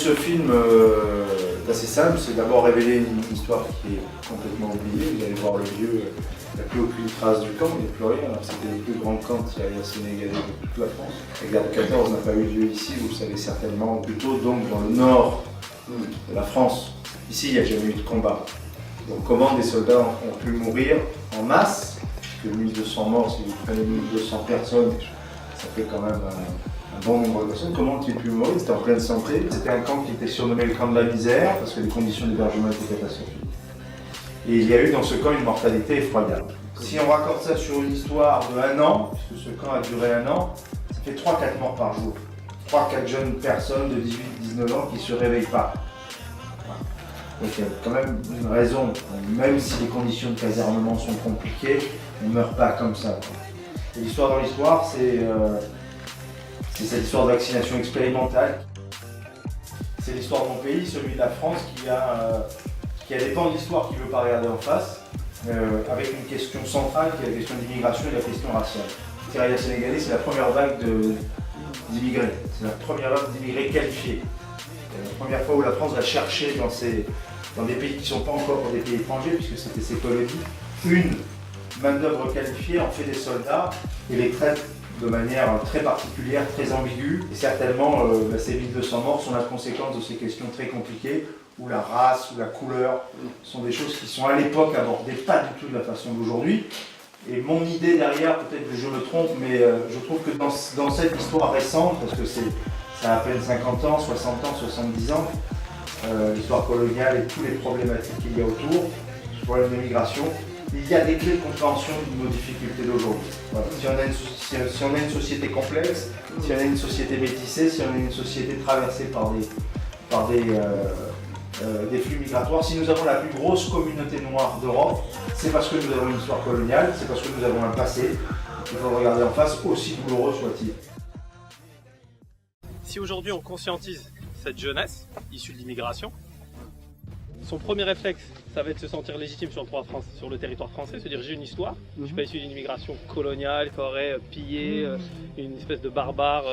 ce film est assez simple, c'est d'abord révéler une histoire qui est complètement oubliée. Vous allez voir le lieu, il n'y a plus aucune trace du camp, il n'y a plus rien. C'était le plus grand camp sénégalais de toute la France. La guerre de 14 n'a pas eu lieu ici, vous le savez certainement, plutôt donc dans le nord de la France. Ici, il n'y a jamais eu de combat. Donc comment des soldats ont pu mourir en masse, puisque 1200 morts, si vous prenez 1200 personnes, ça fait quand même un bon nombre de personnes. Comment ont-ils pu mourir? C'était en pleine santé. C'était un camp qui était surnommé le camp de la misère, parce que les conditions d'hébergement étaient catastrophiques. Et il y a eu dans ce camp une mortalité effroyable. Si on raccorde ça sur une histoire de 1 an, puisque ce camp a duré 1 an, ça fait 3-4 morts par jour. 3-4 jeunes personnes de 18-19 ans qui ne se réveillent pas. Donc il y a quand même une raison, même si les conditions de casernement sont compliquées, on ne meurt pas comme ça. Et l'histoire dans l'histoire, c'est cette histoire de vaccination expérimentale. C'est l'histoire de mon pays, celui de la France, qui a des pans de l'histoire qu'il ne veut pas regarder en face, avec une question centrale qui est la question d'immigration et la question raciale. Le Tirailleur sénégalais, c'est la première vague d'immigrés. C'est la première vague d'immigrés qualifiés. C'est la première fois où la France va chercher dans des pays qui ne sont pas encore des pays étrangers, puisque c'était ses colonies, une main-d'œuvre qualifiée, en fait des soldats et les traite de manière très particulière, très ambiguë. Et certainement, ces 1200 morts sont la conséquence de ces questions très compliquées, où la race, ou la couleur sont des choses qui sont à l'époque abordées pas du tout de la façon d'aujourd'hui. Et mon idée derrière, peut-être que je me trompe, mais je trouve que dans cette histoire récente, parce que ça a à peine 50 ans, 60 ans, 70 ans, l'histoire coloniale et toutes les problématiques qu'il y a autour, le problème de l'immigration, il y a des clés de compréhension de nos difficultés d'aujourd'hui. Voilà. Si on a une société complexe, si on a une société métissée, si on a une société traversée par des flux migratoires, si nous avons la plus grosse communauté noire d'Europe, c'est parce que nous avons une histoire coloniale, c'est parce que nous avons un passé. Il faut le regarder en face, aussi douloureux soit-il. Si aujourd'hui on conscientise cette jeunesse issue de l'immigration, son premier réflexe, ça va être de se sentir légitime sur le territoire français, se dire j'ai une histoire, je ne suis pas issu d'une immigration coloniale qui aurait pillé une espèce de barbare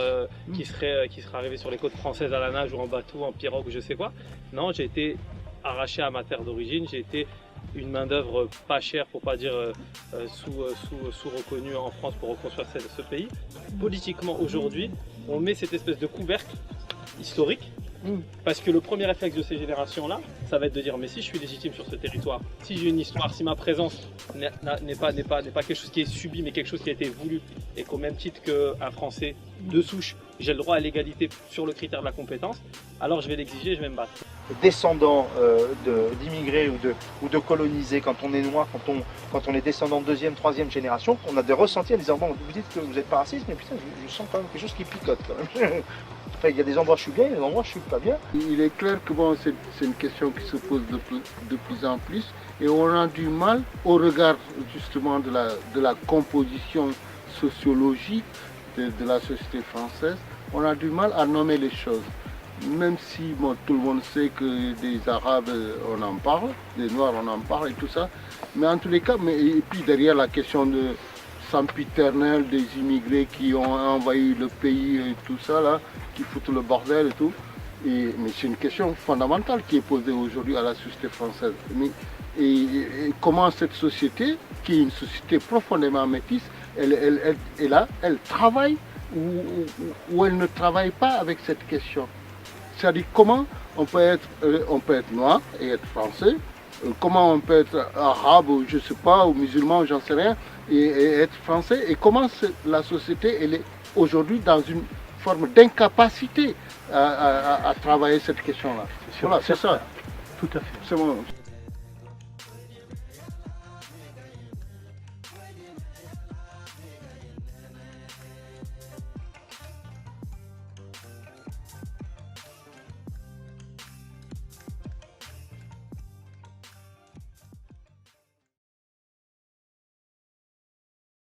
qui serait arrivé sur les côtes françaises à la nage ou en bateau, en pirogue ou je sais quoi. Non, j'ai été arraché à ma terre d'origine, j'ai été une main d'œuvre pas chère, pour pas dire sous-reconnue en France pour reconstruire ce pays. Politiquement aujourd'hui, on met cette espèce de couvercle historique. Parce que le premier réflexe de ces générations-là, ça va être de dire mais si je suis légitime sur ce territoire, si j'ai une histoire, si ma présence n'est pas quelque chose qui est subi, mais quelque chose qui a été voulu, et qu'au même titre qu'un Français de souche, j'ai le droit à l'égalité sur le critère de la compétence, alors je vais l'exiger, je vais me battre. Descendants d'immigrés ou de colonisés, quand on est noir, quand on est descendant de deuxième, troisième génération, on a des ressentis en disant bon, vous dites que vous n'êtes pas raciste, mais putain, je sens quand même quelque chose qui picote quand même. Enfin, il y a des endroits où je suis bien, il y a des endroits où je suis pas bien. Il est clair que bon, c'est une question qui se pose de plus en plus et on a du mal au regard justement de la composition sociologique de la société française, on a du mal à nommer les choses. Même si bon, tout le monde sait que des Arabes on en parle, des Noirs on en parle et tout ça, mais en tous les cas, et puis derrière la question de sempiternelle des immigrés qui ont envahi le pays et tout ça là, qui foutent le bordel et tout. Mais c'est une question fondamentale qui est posée aujourd'hui à la société française. Et comment cette société, qui est une société profondément métisse, elle travaille ou elle ne travaille pas avec cette question. C'est-à-dire comment on peut être noir et être français, comment on peut être arabe ou je sais pas, ou musulman, j'en sais rien, et être français, et comment la société elle est aujourd'hui dans une forme d'incapacité à travailler cette question-là. Voilà, c'est ça. Tout à fait. C'est bon.